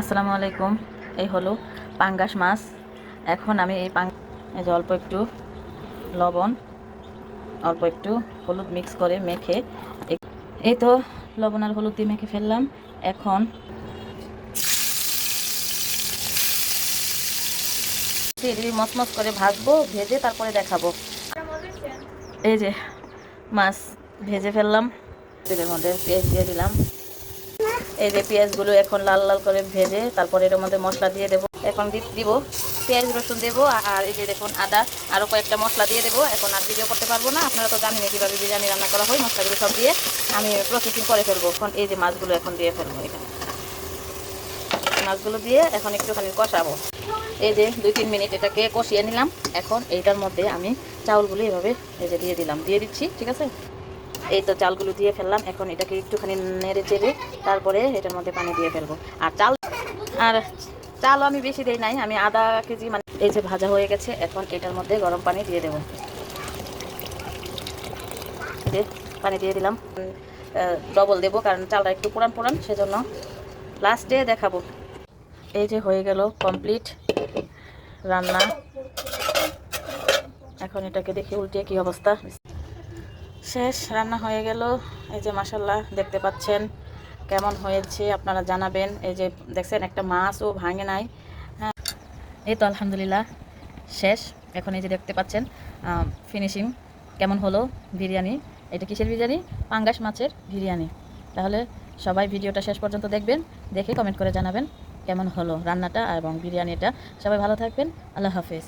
আসসালামু আলাইকুম। এই হলো পাঙ্গাস মাছ। এখন আমি এই যে অল্প একটু লবণ, অল্প একটু হলুদ মিক্স করে মেখে এই তো লবণ আর হলুদ দিয়ে মেখে ফেললাম। এখন মচমচ করে ভাজবো, ভেজে তারপরে দেখাবো। এই যে মাছ ভেজে ফেললাম, তেলের মধ্যে পেঁয়াজ দিয়ে দিলাম। এই যে পেঁয়াজগুলো এখন লাল লাল করে ভেজে তারপরে এর মধ্যে মশলা দিয়ে দেবো। এখন দিব পেঁয়াজ রসুন দেবো, আর এই যে দেখুন আদা, আরও কয়েকটা মশলা দিয়ে দেবো। এখন আর ভিডিও করতে পারবো না, আপনারা তো জানেন কীভাবে বিরিয়ানি রান্না করা হয়। মশলাগুলো সব দিয়ে আমি প্রসেসিং করে ফেলবো। এখন এই যে মাছগুলো এখন দিয়ে ফেলবো, এখানে মাছগুলো দিয়ে এখন একটুখানি কষাবো। এই যে 2-3 মিনিট এটাকে কষিয়ে নিলাম। এখন এইটার মধ্যে আমি চাউলগুলো এভাবে এই যে দিয়ে দিচ্ছি, ঠিক আছে। এই তো চালগুলো দিয়ে ফেললাম। এখন এটাকে একটুখানি নেড়ে চেড়ে তারপরে এটার মধ্যে পানি দিয়ে ফেলবো। আর চালও আমি বেশি দেই নাই, আমি আধা কেজি মানে। এই যে ভাজা হয়ে গেছে, এখন এটার মধ্যে গরম পানি দিয়ে দেবো। যে পানি দিয়ে দিলাম, ডবল দেবো কারণ চালটা একটু পুরান সেজন্য লাস্টে দেখাবো। এই যে হয়ে গেল কমপ্লিট রান্না। এখন এটাকে দেখে উল্টিয়ে কি অবস্থা। শেষ, রান্না হয়ে গেল। এই যে মাশাআল্লাহ, দেখতে পাচ্ছেন কেমন হয়েছে আপনারা জানাবেন। এই যে দেখছেন একটা মাছও ভাঙে নাই। হ্যাঁ, এই তো আলহামদুলিল্লাহ শেষ। এখন এই যে দেখতে পাচ্ছেন ফিনিশিং কেমন হলো বিরিয়ানি। এটা কিসের বিরিয়ানি? পাঙ্গাস মাছের বিরিয়ানি। তাহলে সবাই ভিডিওটা শেষ পর্যন্ত দেখবেন, দেখে কমেন্ট করে জানাবেন কেমন হলো রান্নাটা এবং বিরিয়ানিটা। সবাই ভালো থাকবেন, আল্লাহ হাফেজ।